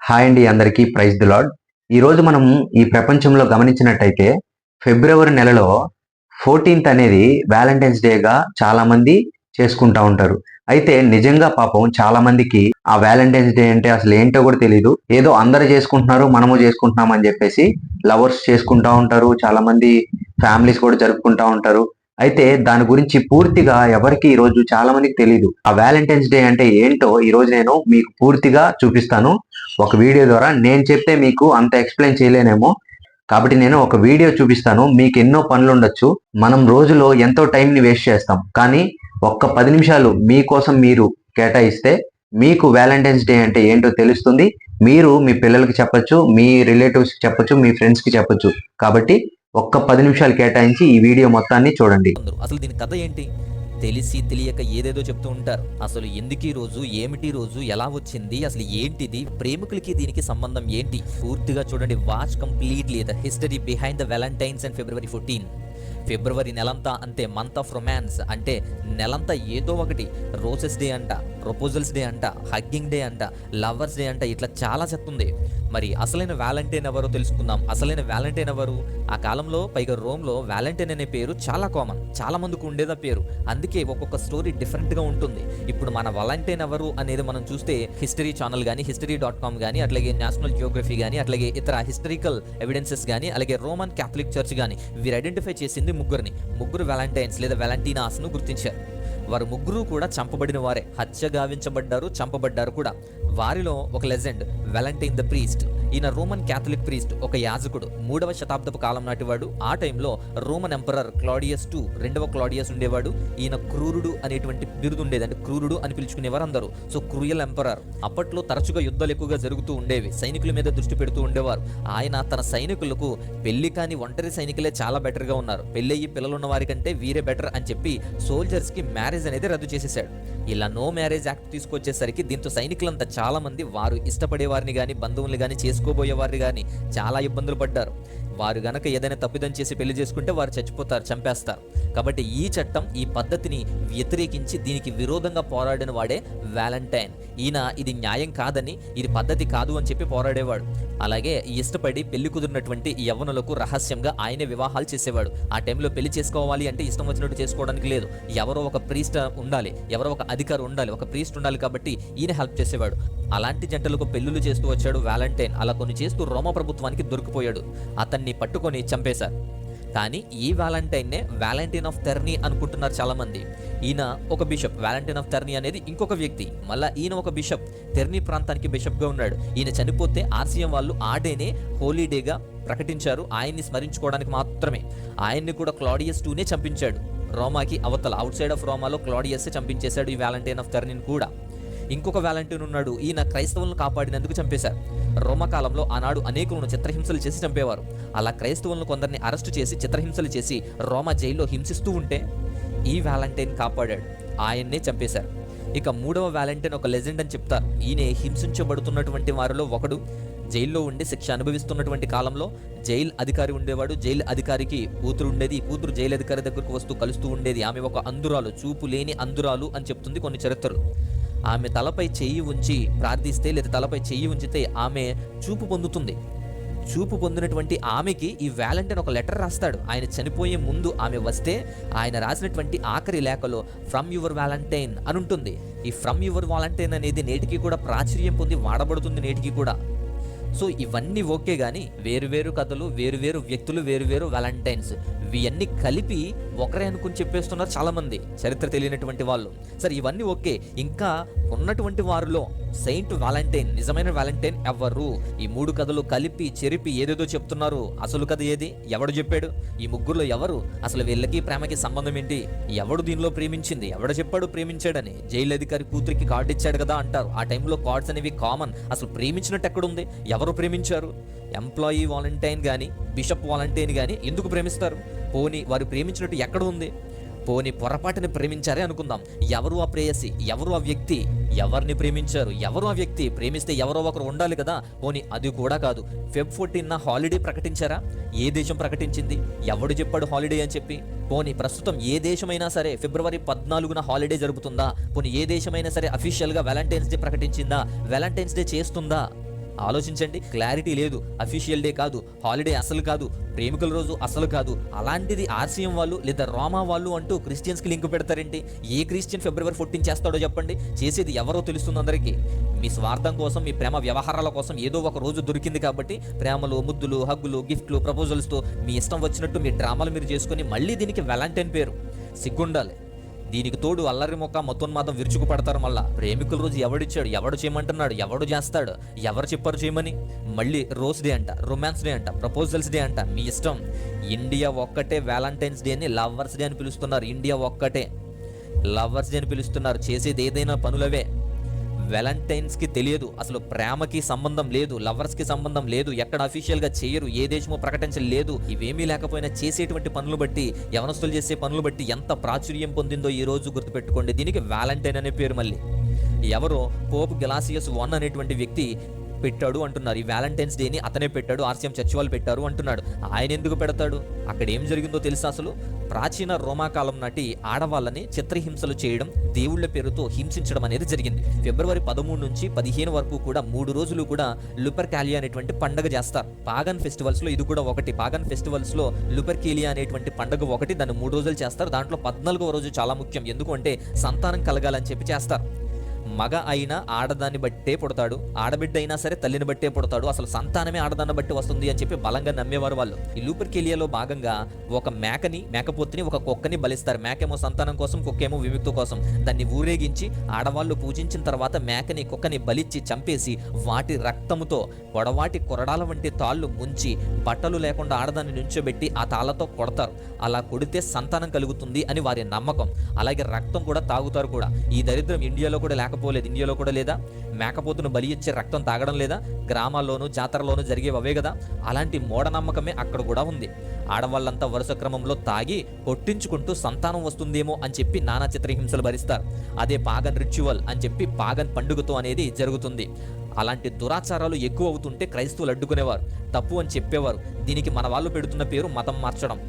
Hi అండి, అందరికీ praise the lord. ఈరోజు మనం ఈ ప్రపంచంలో గమనించినట్టయితే ఫిబ్రవరి నెలలో 14th అనేది వ్యాలంటైన్స్ డేగా చాలా మంది చేసుకుంటా ఉంటారు. అయితే నిజంగా పాపం చాలా మందికి ఆ వ్యాలంటైన్స్ డే అంటే అసలు ఏంటో కూడా తెలియదు. ఏదో అందరూ చేసుకుంటున్నారు, మనము చేసుకుంటున్నాం అని చెప్పేసి లవర్స్ చేసుకుంటా ఉంటారు. చాలా మంది ఫ్యామిలీస్ కూడా జరుపుకుంటా ఉంటారు. అయితే దాని గురించి పూర్తిగా ఎవరికి ఈ రోజు చాలా మందికి తెలియదు. ఆ వ్యాలంటైన్స్ డే అంటే ఏంటో ఈ రోజు నేను మీకు పూర్తిగా చూపిస్తాను ఒక వీడియో ద్వారా. నేను చెప్తే మీకు అంత ఎక్స్ప్లెయిన్ చేయలేనేమో, కాబట్టి నేను ఒక వీడియో చూపిస్తాను. మీకు ఎన్నో పనులు ఉండొచ్చు, మనం రోజులో ఎంతో టైంని వేస్ట్ చేస్తాం, కానీ ఒక్క 10 నిమిషాలు మీకోసం మీరు కేటాయిస్తే మీకు వ్యాలంటైన్స్ డే అంటే ఏంటో తెలుస్తుంది. మీరు మీ పిల్లలకి చెప్పొచ్చు, మీ రిలేటివ్స్కి చెప్పొచ్చు, మీ ఫ్రెండ్స్కి చెప్పొచ్చు. కాబట్టి ఒక్క 10 నిమిషాలు కేటాయించి ఈ వీడియో మొత్తాన్ని చూడండి. అసలు దీని కథ ఏంటి? తెలిసి తెలియక ఏదేదో చెప్తూ ఉంటారు. అసలు ఎందుకు ఈ రోజు, ఏమిటి రోజు, ఎలా వచ్చింది, అసలు ఏంటిది, ప్రేమికులకి దీనికి సంబంధం ఏంటి? పూర్తిగా చూడండి. Watch completely the history behind the Valentine's and February 14. ఫిబ్రవరి నెలంతా అంతే మంత్ ఆఫ్ రొమాన్స్, అంటే నెలంతా ఏదో ఒకటి. రోసెస్ డే అంట, ప్రపోజల్స్ డే అంట, హగ్గింగ్ డే అంట, లవర్స్ డే అంట, ఇట్లా చాలా చెప్తుంది. మరి అసలైన వ్యాలంటైన్ ఎవరో తెలుసుకుందాం. అసలైన వ్యాలంటైన్ ఎవరు? ఆ కాలంలో పైగా రోమ్లో వ్యాలంటైన్ అనే పేరు చాలా కామన్, చాలా మందికి ఉండేదా పేరు. అందుకే ఒక్కొక్క స్టోరీ డిఫరెంట్గా ఉంటుంది. ఇప్పుడు మన వ్యాలంటైన్ ఎవరు అనేది మనం చూస్తే హిస్టరీ ఛానల్ కానీ, history.com కానీ, అట్లాగే నేషనల్ జియోగ్రఫీ కానీ, అట్లాగే ఇతర హిస్టరికల్ ఎవిడెన్సెస్ కానీ, అలాగే రోమన్ క్యాథలిక్ చర్చ్ కానీ, వీరు ఐడెంటిఫై చేసింది ముగ్గురు వ్యాలంటైన్స్ లేదా వ్యాలంటీనాస్ను గుర్తించారు. వారు ముగ్గురు కూడా చంపబడిన వారే, హత్యగావించబడ్డారు, చంపబడ్డారు కూడా. వారిలో ఒక లెజెండ్ వ్యాలంటైన్ ద ప్రీస్ట్. ఈయన రోమన్ క్యాథలిక్ ప్రీస్ట్, ఒక యాజకుడు, 3వ శతాబ్దపు కాలం నాటివాడు. ఆ టైంలో రోమన్ ఎంపరర్ క్లాడియస్ II, 2వ క్లాడియస్ ఉండేవాడు. ఈయన క్రూరుడు అనేటువంటి బిరుదు ఉండేది, అంటే క్రూరుడు అని పిలుచుకునేవారు అందరూ. So cruel emperor. అప్పట్లో తరచుగా యుద్ధాలు ఎక్కువగా జరుగుతూ ఉండేవి, సైనికుల మీద దృష్టి పెడుతూ ఉండేవారు. ఆయన తన సైనికులకు పెళ్లి కాని ఒంటరి సైనికులే చాలా బెటర్గా ఉన్నారు, పెళ్ళయ్యి పిల్లలున్న వారి కంటే వీరే బెటర్ అని చెప్పి సోల్జర్స్కి మ్యారేజ్ అనేది రద్దు చేసేసాడు. ఇలా నో మ్యారేజ్ యాక్ట్ తీసుకొచ్చేసరికి దీంతో సైనికులంతా చాలా మంది వారు ఇష్టపడే వారిని కానీ, బంధువుల్ని కానీ, చేసుకోబోయే వారిని కానీ చాలా ఇబ్బందులు పడ్డారు. వారు గనక ఏదైనా తప్పిదం చేసి పెళ్లి చేసుకుంటే వారు చచ్చిపోతారు, చంపేస్తారు. కాబట్టి ఈ చట్టం, ఈ పద్ధతిని వ్యతిరేకించి దీనికి విరోధంగా పోరాడిన వాడే వ్యాలంటైన్. ఈయన ఇది న్యాయం కాదని, ఇది పద్ధతి కాదు అని చెప్పి పోరాడేవాడు. అలాగే ఇష్టపడి పెళ్లి కుదిరినటువంటి యవ్వనులకు రహస్యంగా ఆయనే వివాహాలు చేసేవాడు. ఆ టైంలో పెళ్లి చేసుకోవాలి అంటే ఇష్టం వచ్చినట్టు చేసుకోవడానికి లేదు, ఎవరో ఒక ప్రీస్ట్ ఉండాలి, ఎవరో ఒక అధికారి ఉండాలి, ఒక ప్రీస్ట్ ఉండాలి. కాబట్టి ఈయన హెల్ప్ చేసేవాడు. అలాంటి జంటలకు పెళ్లిళ్ళు చేస్తూ వచ్చాడు వ్యాలంటైన్. అలా కొన్ని చేస్తూ రోమా ప్రభుత్వానికి దొరికిపోయాడు. అతన్ని పట్టుకొని చంపేశారు. కానీ ఈ వ్యాలంటైన్నే వ్యాలంటైన్ ఆఫ్ టెర్నీ అనుకుంటున్నారు చాలా మంది. ఈయన ఒక బిషప్. వ్యాలంటైన్ ఆఫ్ టెర్నీ అనేది ఇంకొక వ్యక్తి. మళ్ళీ ఈయన ఒక బిషప్, టెర్నీ ప్రాంతానికి బిషప్గా ఉన్నాడు. ఈయన చనిపోతే ఆర్సిఎం వాళ్ళు ఆ డేనే హోలీ డేగా ప్రకటించారు, ఆయన్ని స్మరించుకోవడానికి మాత్రమే. ఆయన్ని కూడా క్లాడియస్ IIనే చంపించాడు. రోమాకి అవతల అవుట్ సైడ్ ఆఫ్ రోమాలో క్లాడియస్ చంపించేశాడు ఈ వ్యాలంటైన్ ఆఫ్ టెర్నీని కూడా. ఇంకొక వ్యాలంటైన్ ఉన్నాడు. ఈయన క్రైస్తవులను కాపాడినందుకు చంపేశారు. రోమకాలంలో ఆనాడు అనేకులను చిత్రహింసలు చేసి చంపేవారు. అలా క్రైస్తవులను కొందరిని అరెస్టు చేసి చిత్రహింసలు చేసి రోమా జైల్లో హింసిస్తూ ఉంటే ఈ వ్యాలంటైన్ కాపాడాడు, ఆయన్నే చంపేశారు. ఇక 3వ వ్యాలంటైన్ ఒక లెజెండ్ అని చెప్తారు. ఈయనే హింసించబడుతున్నటువంటి వారిలో ఒకడు. జైల్లో ఉండి శిక్ష అనుభవిస్తున్నటువంటి కాలంలో జైలు అధికారి ఉండేవాడు. జైలు అధికారికి కూతురు ఉండేది. ఈ కూతురు జైలు అధికారి దగ్గరకు వస్తూ కలుస్తూ ఉండేది. ఆమె ఒక అంధురాలు, చూపు లేని అంధురాలు అని చెప్తుంది కొన్ని చరిత్రలు. ఆమె తలపై చెయ్యి ఉంచి ప్రార్థిస్తే, లేదా తలపై చెయ్యి ఉంచితే ఆమె చూపు పొందుతుంది. చూపు పొందినటువంటి ఆమెకి ఈ వ్యాలంటైన్ ఒక లెటర్ రాస్తాడు. ఆయన చనిపోయే ముందు ఆమె వస్తే ఆయన రాసినటువంటి ఆఖరి లేఖలో ఫ్రమ్ యువర్ వ్యాలంటైన్ అని ఉంటుంది. ఈ ఫ్రమ్ యువర్ వ్యాలంటైన్ అనేది నేటికి కూడా ప్రాచుర్యం పొంది వాడబడుతుంది నేటికి కూడా. సో ఇవన్నీ ఓకే, కానీ వేరువేరు కథలు, వేరువేరు వ్యక్తులు, వేరువేరు వ్యాలంటైన్స్, ఇవన్నీ కలిపి ఒకరే అనుకుని చెప్పేస్తున్నారు చాలామంది చరిత్ర తెలియనటువంటి వాళ్ళు. సరే ఇవన్నీ ఓకే, ఇంకా ఉన్నటువంటి వారిలో సెయింట్ వ్యాలంటైన్, నిజమైన వ్యాలంటైన్ ఎవరు? ఈ 3 కథలు కలిపి చెరిపి ఏదేదో చెప్తున్నారు. అసలు కథ ఏది? ఎవడు చెప్పాడు? ఈ ముగ్గురులో ఎవరు? అసలు వీళ్ళకి ప్రేమకి సంబంధం ఏంటి? ఎవడు దీనిలో ప్రేమించింది? ఎవడు చెప్పాడు ప్రేమించాడని? జైలు అధికారి కూతురికి కార్డు ఇచ్చాడు కదా అంటారు. ఆ టైంలో కార్డ్స్ అనేవి కామన్. అసలు ప్రేమించినట్టు ఎక్కడుంది? ఎవరు ప్రేమించారు? ఎంప్లాయీ వాలంటైన్ కానీ, బిషప్ వాలంటైన్ కానీ ఎందుకు ప్రేమిస్తారు? పోనీ వారు ప్రేమించినట్టు ఎక్కడ ఉంది? పోనీ పొరపాటుని ప్రేమించారే అనుకుందాం. ఎవరు ఆ ప్రేయసి? ఎవరు ఆ వ్యక్తి? ఎవరిని ప్రేమించారు? ఎవరు ఆ వ్యక్తి? ప్రేమిస్తే ఎవరో ఒకరు ఉండాలి కదా. పోనీ అది కూడా కాదు. Feb 14న holiday ప్రకటించారా? ఏ దేశం ప్రకటించింది? ఎవడు చెప్పాడు హాలిడే అని చెప్పి? పోనీ ప్రస్తుతం ఏ దేశమైనా సరే ఫిబ్రవరి 14న హాలిడే జరుపుతుందా? పోనీ ఏ దేశమైనా సరే అఫీషియల్గా వ్యాలంటైన్స్ డే ప్రకటించిందా? వ్యాలంటైన్స్ డే చేస్తుందా? ఆలోచించండి. క్లారిటీ లేదు, అఫీషియల్ డే కాదు, హాలిడే అసలు కాదు, ప్రేమికుల రోజు అసలు కాదు. అలాంటిది ఆర్సీఎం వాళ్ళు లేదా రోమా వాళ్ళు అంటూ క్రిస్టియన్స్కి లింక్ పెడతారేంటి? ఏ క్రిస్టియన్ ఫిబ్రవరి 14 చేస్తాడో చెప్పండి. చేసేది ఎవరో తెలుస్తుంది అందరికీ. మీ స్వార్థం కోసం, మీ ప్రేమ వ్యవహారాల కోసం ఏదో ఒక రోజు దొరికింది కాబట్టి ప్రేమలు, ముద్దులు, హగ్గులు, గిఫ్ట్లు, ప్రపోజల్స్తో మీ ఇష్టం వచ్చినట్టు మీ డ్రామాలు మీరు చేసుకొని మళ్ళీ దీనికి వ్యాలంటైన్ పేరు. సిగ్గుండాలి. దీనికి తోడు అల్లరి మొక్క మతోన్మాదం విరుచుకు పడతారు. మళ్ళా ప్రేమికుల రోజు ఎవడిచ్చాడు, ఎవడు చేయమంటున్నాడు, ఎవడు చేస్తాడు, ఎవరు చెప్పారు చేయమని. మళ్ళీ రోజ్ డే అంట, రొమాన్స్ డే అంట, ప్రపోజల్స్ డే అంట, మీ ఇష్టం. ఇండియా ఒక్కటే వ్యాలంటైన్స్ డేని లవర్స్ డే అని పిలుస్తున్నారు. ఇండియా ఒక్కటే లవర్స్ డే అని పిలుస్తున్నారు. చేసేది ఏదైనా పనులవే. వ్యాలంటైన్స్కి తెలియదు, అసలు ప్రేమకి సంబంధం లేదు, లవర్స్కి సంబంధం లేదు, ఎక్కడ అఫీషియల్గా చేయరు, ఏ దేశమో ప్రకటించలేదు. ఇవేమీ లేకపోయినా చేసేటువంటి పనులు బట్టి, యవనస్తులు చేసే పనులు బట్టి ఎంత ప్రాచుర్యం పొందిందో ఈ రోజు గుర్తుపెట్టుకోండి. దీనికి వ్యాలంటైన్ అనే పేరు. మళ్ళీ ఎవరో పోప్ గెలాసియస్ I అనేటువంటి వ్యక్తి పెట్టాడు అంటున్నారు. ఈ వ్యాలంటైన్స్ డేని అతనే పెట్టాడు, ఆర్సీఎం చర్చ్ వాళ్ళు పెట్టారు అంటున్నాడు. ఆయన ఎందుకు పెడతాడు? అక్కడ ఏం జరిగిందో తెలుసా? అసలు ప్రాచీన రోమాకాలం నాటి ఆడవాళ్ళని చిత్రహింసలు చేయడం, దేవుళ్ళ పేరుతో హింసించడం అనేది జరిగింది. ఫిబ్రవరి 13 నుంచి 15 వరకు కూడా 3 రోజులు కూడా లుపర్కాలియా అనేటువంటి పండుగ చేస్తారు. పాగన్ ఫెస్టివల్స్లో ఇది కూడా ఒకటి. పాగన్ ఫెస్టివల్స్లో లుపర్కేలియా అనేటువంటి పండుగ ఒకటి. దాన్ని 3 రోజులు చేస్తారు. దాంట్లో 14వ రోజు చాలా ముఖ్యం. ఎందుకంటే సంతానం కలగాలని చెప్పి చేస్తారు. మగ అయినా ఆడదాన్ని బట్టే పుడతాడు, ఆడబిడ్డ అయినా సరే తల్లిని బట్టే పుడతాడు, అసలు సంతానమే ఆడదాన్ని బట్టి వస్తుంది అని చెప్పి బలంగా నమ్మేవారు వాళ్ళు. ఈ లూపర్కేలియాలో భాగంగా ఒక మేకపోతుని, ఒక కుక్కని బలిస్తారు. మేకేమో సంతానం కోసం, కుక్కేమో విముక్తి కోసం. దాన్ని ఊరేగించి ఆడవాళ్ళు పూజించిన తర్వాత మేకని, కుక్కని బలిచ్చి చంపేసి వాటి రక్తముతో పొడవాటి కొరడాల వంటి తాళ్ళు ముంచి బట్టలు లేకుండా ఆడదాన్ని నుంచోబెట్టి ఆ తాళ్లతో కొడతారు. అలా కొడితే సంతానం కలుగుతుంది అని వారి నమ్మకం. అలాగే రక్తం కూడా తాగుతారు కూడా. ఈ దరిద్రం ఇండియాలో కూడా లేకపోలేదు. ఇండియాలో కూడా లేదా? మేకపోతును బలి ఇచ్చే రక్తం తాగడం లేదా? గ్రామాల్లోనూ జాతరలోనూ జరిగేవే కదా. అలాంటి మూఢనమ్మకమే అక్కడ కూడా ఉంది. ఆడవాళ్ళంతా వరుస క్రమంలో తాగి కొట్టించుకుంటూ సంతానం వస్తుందేమో అని చెప్పి నానా చిత్రహింసలు భరిస్తారు. అదే పాగన్ రిచువల్ అని చెప్పి పాగన్ పండుగతో అనేది జరుగుతుంది. అలాంటి దురాచారాలు ఎక్కువ అవుతుంటే క్రైస్తవులు అడ్డుకునేవారు, తప్పు అని చెప్పేవారు. దీనికి మన వాళ్ళు పెడుతున్న పేరు మతం మార్చడం.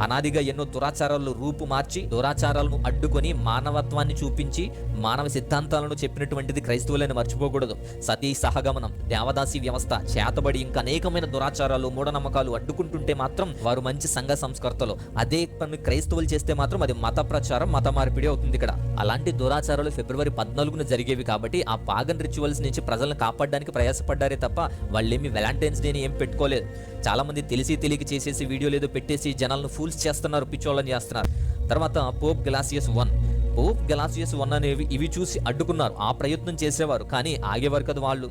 అనాదిగా ఎన్నో దురాచారాలు రూపు మార్చి, దురాచారాలను అడ్డుకొని మానవత్వాన్ని చూపించి మానవ సిద్ధాంతాలను చెప్పినటువంటిది క్రైస్తవులని మర్చిపోకూడదు. సతీ సహగమనం, దేవదాసి వ్యవస్థ, చేతబడి, ఇంకా అనేకమైన దురాచారాలు, మూఢనమ్మకాలు అడ్డుకుంటుంటే మాత్రం వారు మంచి సంఘ సంస్కర్తలు. అదే పని క్రైస్తవులు చేస్తే మాత్రం అది మత ప్రచారం, మత మార్పిడి అవుతుంది ఇక్కడ. అలాంటి దురాచారాలు ఫిబ్రవరి 14న జరిగేవి కాబట్టి ఆ పాగన్ రిచువల్స్ నుంచి ప్రజలను కాపాడడానికి ప్రయాసపడ్డారే తప్ప వాళ్ళేమి వ్యాలంటైన్స్ డేని ఏం పెట్టుకోలేదు. చాలా మంది తెలిసి తెలియక చేసేసి వీడియోలు ఏదో పెట్టేసి జనాలను ఫూల్స్ చేస్తున్నారు, పిచ్చోళ్ళని చేస్తున్నారు. తర్వాత పోప్ గెలాసియస్ I అనేవి ఇవి చూసి అడ్డుకున్నారు. ఆ ప్రయత్నం చేసేవారు కానీ ఆగేవారు కదా వాళ్ళు.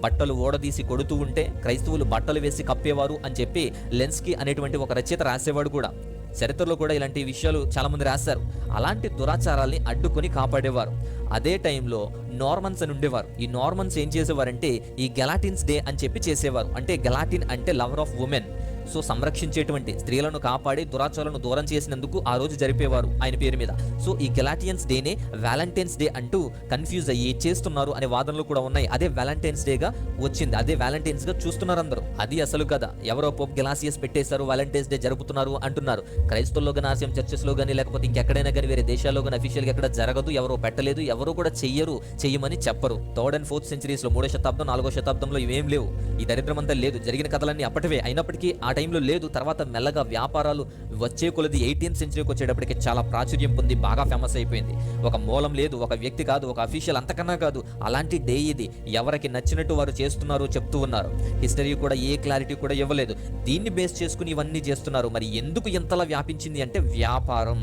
బట్టలు ఓడదీసి కొడుతూ ఉంటే క్రైస్తవులు బట్టలు వేసి కప్పేవారు అని చెప్పి లెన్స్కీ అనేటువంటి ఒక రచయిత రాసేవాడు కూడా. చరిత్రలో కూడా ఇలాంటి విషయాలు చాలా మంది రాశారు. అలాంటి దురాచారాల్ని అడ్డుకొని కాపాడేవారు. అదే టైంలో నార్మన్స్ అని ఉండేవారు. ఈ నార్మన్స్ ఏం చేసేవారంటే ఈ గెలాటిన్స్ డే అని చెప్పి చేసేవారు. అంటే గెలాటిన్ అంటే లవర్ ఆఫ్ ఉమెన్. సో సంరక్షించేటువంటి, స్త్రీలను కాపాడి దురాచారాలను దూరం చేసినందుకు ఆ రోజు జరిపేవారు ఆయన పేరు మీద. సో ఈ గెలాటియన్స్ డేనే వ్యాలంటైన్స్ డే అంటూ కన్ఫ్యూజ్ అయ్యి చేస్తున్నారు అనే వాదనలు కూడా ఉన్నాయి. అదే వ్యాలంటైన్స్ డేగా వచ్చింది, అదే వ్యాలంటైన్స్ గా చూస్తున్నారు అందరూ. అది అసలు కదా. ఎవరో పోప్ గెలాసియస్ పెట్టేశారు, వ్యాలంటైన్స్ డే జరుపుతున్నారు అంటున్నారు. క్రైస్తవుల్లో కానీ, ఆర్సీఎం చర్చెస్ లో కానీ, లేకపోతే ఇంకెక్కడైనా కానీ, వేరే దేశాల్లో కానీ అఫీషియల్ గా ఎక్కడ జరగదు, ఎవరో పెట్టలేదు, ఎవరు కూడా చెయ్యరు, చెయ్యమని చెప్పరు. 3rd and 4th centuries లో 3వ శతాబ్దం 4వ శతాబ్దంలో ఇవేం లేవు. ఈ దరిద్రం అంతా లేదు. జరిగిన కథలన్నీ అప్పటివే. అయినప్పటికీ ఆ టైంలో లేదు. తర్వాత మెల్లగా వ్యాపారాలు వచ్చే కొలది 18th centuryకి వచ్చేటప్పటికి చాలా ప్రాచుర్యం పొంది బాగా ఫేమస్ అయిపోయింది. ఒక మూలం లేదు, ఒక వ్యక్తి కాదు, ఒక అఫీషియల్ అంతకన్నా కాదు. అలాంటి డే ఇది. ఎవరికి నచ్చినట్టు వారు చేస్తున్నారు, చెప్తూ ఉన్నారు. హిస్టరీ కూడా ఏ క్లారిటీ కూడా ఇవ్వలేదు. దీన్ని బేస్ చేసుకుని ఇవన్నీ చేస్తున్నారు. మరి ఎందుకు ఎంతలా వ్యాపించింది అంటే వ్యాపారం.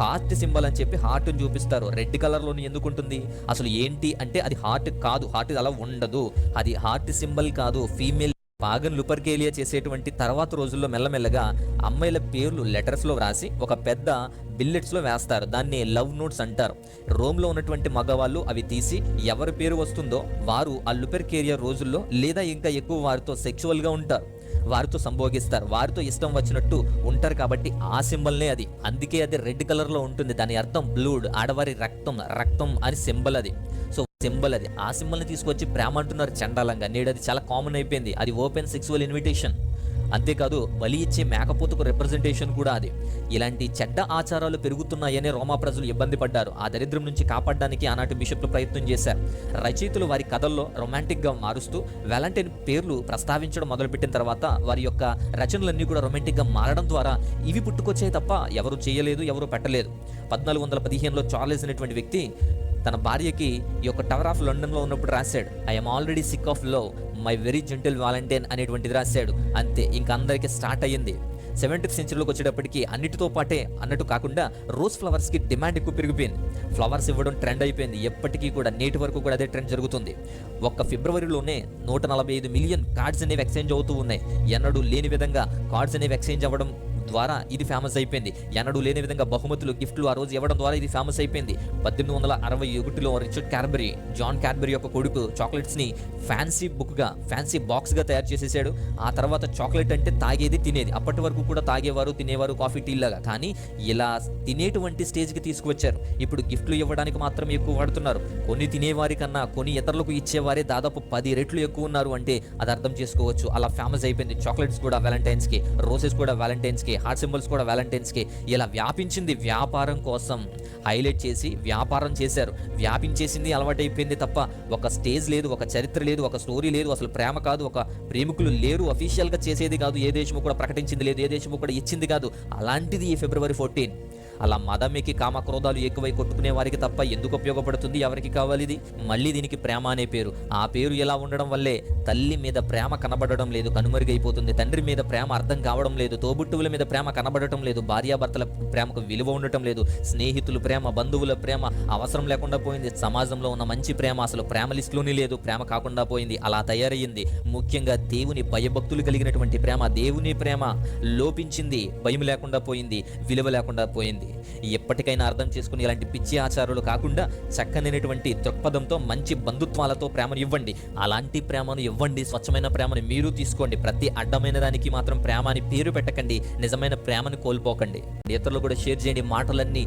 హార్ట్ సింబల్ అని చెప్పి హార్ట్ని చూపిస్తారు. రెడ్ కలర్లోని ఎందుకు ఉంటుంది? అసలు ఏంటి అంటే అది హార్ట్ కాదు, హార్ట్ అలా ఉండదు, అది హార్ట్ సింబల్ కాదు. ఫీమేల్ పాగన్ లుపర్కేలియా చేసేటువంటి తర్వాత రోజుల్లో మెల్లమెల్లగా అమ్మాయిల పేర్లు లెటర్స్లో రాసి ఒక పెద్ద బిల్లెట్స్లో వేస్తారు. దాన్ని లవ్ నోట్స్ అంటారు. రోమ్లో ఉన్నటువంటి మగవాళ్ళు అవి తీసి ఎవరి పేరు వస్తుందో వారు ఆ లుపర్కేలియా రోజుల్లో లేదా ఇంకా ఎక్కువ వారితో సెక్చువల్గా ఉంటారు, వారితో సంభోగిస్తారు, వారితో ఇష్టం వచ్చినట్టు ఉంటారు. కాబట్టి ఆ సింబల్నే అది. అందుకే అది రెడ్ కలర్లో ఉంటుంది. దాని అర్థం బ్లూడ్, ఆడవారి రక్తం, రక్తం అని సింబల్ అది. సో సింబల్ అది. ఆ సింబల్ని తీసుకొచ్చి ప్రేమ అంటున్నారు చండాలంగా. నేడు అది చాలా కామన్ అయిపోయింది. అది ఓపెన్ సెక్సువల్ ఇన్విటేషన్. అంతేకాదు బలి ఇచ్చే మేకపోతుకు రిప్రజెంటేషన్ కూడా అది. ఇలాంటి చెడ్డ ఆచారాలు పెరుగుతున్నాయనే రోమా ప్రజలు ఇబ్బంది పడ్డారు. ఆ దరిద్రం నుంచి కాపాడడానికి ఆనాటి బిషప్లు ప్రయత్నం చేశారు. రచయితలు వారి కథల్లో రొమాంటిక్గా మారుస్తూ వ్యాలంటైన్ పేర్లు ప్రస్తావించడం మొదలుపెట్టిన తర్వాత వారి యొక్క రచనలన్నీ కూడా రొమాంటిక్గా మారడం ద్వారా ఇవి పుట్టుకొచ్చాయి తప్ప ఎవరు చేయలేదు, ఎవరు పెట్టలేదు. 1415లో చార్లెస్ అనేటువంటి వ్యక్తి తన భార్యకి ఈ యొక్క టవర్ ఆఫ్ లండన్లో ఉన్నప్పుడు రాశాడు, I'm already sick of love my very gentle valentine అనేటువంటిది రాశాడు. అంతే, ఇంకా అందరికీ స్టార్ట్ అయ్యింది. 17th సెంచరీలోకి వచ్చేటప్పటికి అన్నిటితో పాటే అన్నట్టు కాకుండా రోజ్ ఫ్లవర్స్కి డిమాండ్ ఎక్కువ పెరిగిపోయింది. ఫ్లవర్స్ ఇవ్వడం ట్రెండ్ అయిపోయింది. ఎప్పటికీ కూడా నేటి వరకు కూడా అదే ట్రెండ్ జరుగుతుంది. ఒక్క ఫిబ్రవరిలోనే 145 మిలియన్ కార్డ్స్ అనేవి ఎక్స్చేంజ్ అవుతూ ఉన్నాయి. ఎన్నడూ లేని విధంగా కార్డ్స్ అనేవి ఎక్స్చేంజ్ అవ్వడం ద్వారా ఇది ఫేమస్ అయిపోయింది. ఎన్నడూ లేని విధంగా బహుమతులు, గిఫ్ట్లు ఆ రోజు ఇవ్వడం ద్వారా ఇది ఫేమస్ అయిపోయింది. 1861లో రిచర్డ్ క్యాడ్బరీ, జాన్ క్యాడ్బరీ యొక్క కొడుకు చాక్లెట్స్ని ఫ్యాన్సీ బాక్స్గా తయారు చేసేసాడు. ఆ తర్వాత చాక్లెట్ అంటే తాగేది, తినేది. అప్పటి వరకు కూడా తాగేవారు, తినేవారు కాఫీ టీ లాగా. కానీ ఇలా తినేటువంటి స్టేజ్కి తీసుకువచ్చారు. ఇప్పుడు గిఫ్ట్లు ఇవ్వడానికి మాత్రం ఎక్కువ వాడుతున్నారు. కొన్ని తినేవారి కన్నా కొన్ని ఇతరులకు ఇచ్చేవారే దాదాపు 10 రెట్లు ఎక్కువ ఉన్నారు అంటే అది అర్థం చేసుకోవచ్చు. అలా ఫేమస్ అయిపోయింది. చాక్లెట్స్ కూడా వ్యాలంటైన్స్కి, రోజెస్ కూడా వ్యాలంటైన్స్కి, హార్ట్ సింబల్స్ కూడా వ్యాలంటైన్స్కి. ఇలా వ్యాపించింది. వ్యాపారం కోసం హైలైట్ చేసి వ్యాపారం చేశారు. వ్యాపించేసింది, అలవాటైపోయింది తప్ప ఒక స్టేజ్ లేదు, ఒక చరిత్ర లేదు, ఒక స్టోరీ లేదు, అసలు ప్రేమ కాదు, ఒక ప్రేమికులు లేరు, అఫీషియల్గా చేసేది కాదు, ఏ దేశము కూడా ప్రకటించింది లేదు, ఏ దేశము కూడా ఇచ్చింది కాదు. అలాంటిది ఈ ఫిబ్రవరి 14. అలా మదమెక్కి కామక్రోధాలు ఎక్కువై కొట్టుకునే వారికి తప్ప ఎందుకు ఉపయోగపడుతుంది? ఎవరికి కావాలి ఇది? మళ్ళీ దీనికి ప్రేమ అనే పేరు. ఆ పేరు ఎలా ఉండడం వల్లే తల్లి మీద ప్రేమ కనబడడం లేదు, కనుమరుగైపోతుంది. తండ్రి మీద ప్రేమ అర్థం కావడం లేదు, తోబుట్టువుల మీద ప్రేమ కనబడటం లేదు, భార్యాభర్తల ప్రేమకు విలువ ఉండటం లేదు, స్నేహితుల ప్రేమ, బంధువుల ప్రేమ అవసరం లేకుండా పోయింది. సమాజంలో ఉన్న మంచి ప్రేమ అసలు ప్రేమ లిస్టులోనే లేదు, ప్రేమ కాకుండా పోయింది. అలా తయారయ్యింది. ముఖ్యంగా దేవుని భయభక్తులు కలిగినటువంటి ప్రేమ, దేవుని ప్రేమ లోపించింది, భయం లేకుండా పోయింది, విలువ లేకుండా పోయింది. ఎప్పటికైనా అర్థం చేసుకుని ఇలాంటి పిచ్చి ఆచారాలు కాకుండా చక్కనైనటువంటి దృక్పథంతో మంచి బంధుత్వాలతో ప్రేమను ఇవ్వండి. అలాంటి ప్రేమను ఇవ్వండి. స్వచ్ఛమైన ప్రేమను మీరు తీసుకోండి. ప్రతి అడ్డమైన దానికి మాత్రం ప్రేమ అని పేరు పెట్టకండి. నిజమైన ప్రేమను కోల్పోకండి. ఇతరులు కూడా షేర్ చేయండి. మాటలన్నీ